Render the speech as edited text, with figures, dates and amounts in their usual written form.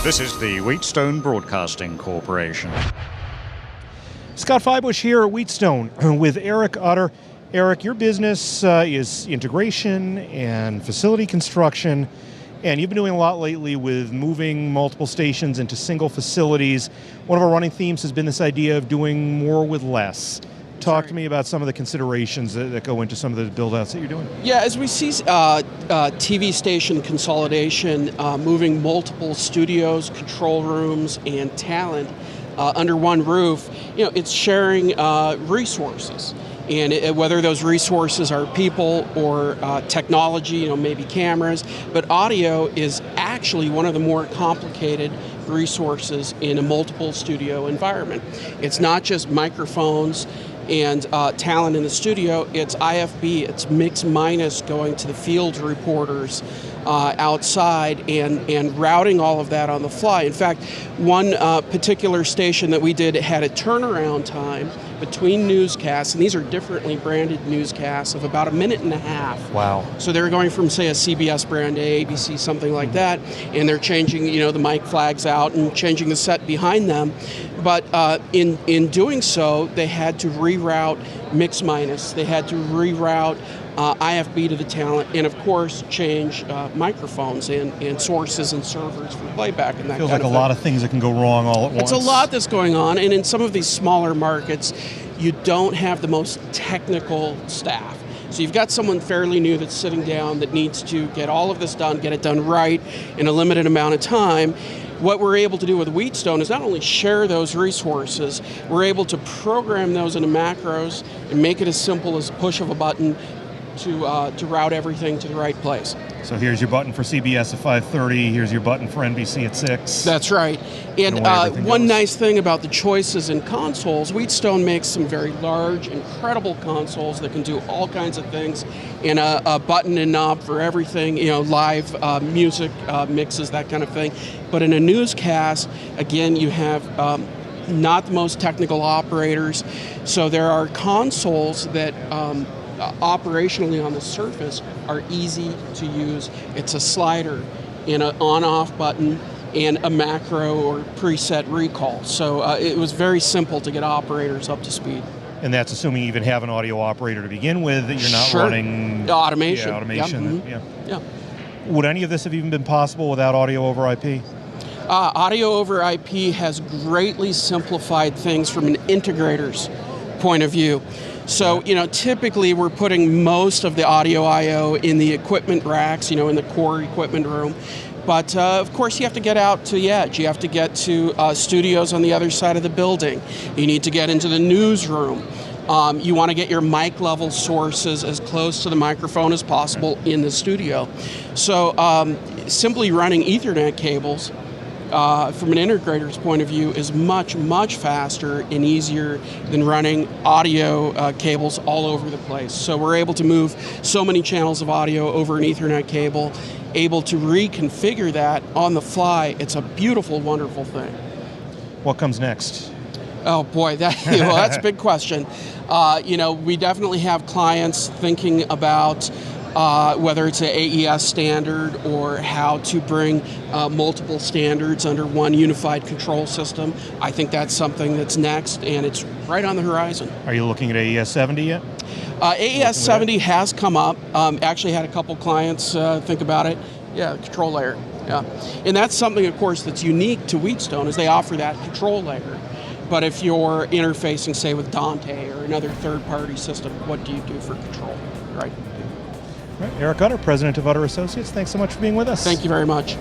This is the Wheatstone Broadcasting Corporation. Scott Fybush here at Wheatstone with Erik Utter. Erik, your business is integration and facility construction, and you've been doing a lot lately with moving multiple stations into single facilities. One of our running themes has been this idea of doing more with less. Talk to me about some of the considerations that go into some of the build-outs that you're doing. Yeah, as we see TV station consolidation, moving multiple studios, control rooms, and talent under one roof, it's sharing resources. And whether those resources are people or technology, maybe cameras, but audio is actually one of the more complicated resources in a multiple studio environment. It's not just microphones and talent in the studio, it's IFB, it's mix minus going to the field reporters outside and routing all of that on the fly. In fact, one particular station that we did had a turnaround time between newscasts, and these are differently branded newscasts, of about 1.5 minutes. Wow. So they're going from, say, a CBS brand to ABC, something like that, and they're changing, the mic flags out and changing the set behind them. But in doing so, they had to reroute mix minus. They had to reroute IFB to the talent, and of course change microphones and sources and servers for playback and that Feels kind like of a lot of things that can go wrong all at once. It's a lot that's going on, and in some of these smaller markets, you don't have the most technical staff. So you've got someone fairly new that's sitting down that needs to get all of this done, get it done right in a limited amount of time. What we're able to do with Wheatstone is not only share those resources, we're able to program those into macros and make it as simple as a push of a button to route everything to the right place. So here's your button for CBS at 5:30, here's your button for NBC at 6. That's right. And one nice thing about the choices in consoles, Wheatstone makes some very large, incredible consoles that can do all kinds of things, and a button and knob for everything, live music mixes, that kind of thing. But in a newscast, again, you have not the most technical operators, so there are consoles that operationally on the surface are easy to use. It's a slider and an on-off button and a macro or preset recall. So it was very simple to get operators up to speed. And that's assuming you even have an audio operator to begin with, that you're not running automation. Yeah, automation. Yeah. Yeah. Would any of this have even been possible without audio over IP? Audio over IP has greatly simplified things from an integrator's point of view. So, typically we're putting most of the audio I/O in the equipment racks, in the core equipment room. But of course you have to get out to the edge. You have to get to studios on the other side of the building. You need to get into the newsroom. You want to get your mic level sources as close to the microphone as possible in the studio. So simply running Ethernet cables from an integrator's point of view is much, much faster and easier than running audio cables all over the place. So we're able to move so many channels of audio over an Ethernet cable, able to reconfigure that on the fly. It's a beautiful, wonderful thing. What comes next? Oh boy, that's a big question. We definitely have clients thinking about whether it's an AES standard or how to bring multiple standards under one unified control system. I think that's something that's next, and it's right on the horizon. Are you looking at AES 70 yet? AES 70 has come up. Actually had a couple clients think about it. Yeah, control layer. Yeah, and that's something, of course, that's unique to Wheatstone, is they offer that control layer. But if you're interfacing, say, with Dante or another third-party system, what do you do for control, right? Erik Utter, President of Utter Associates, thanks so much for being with us. Thank you very much.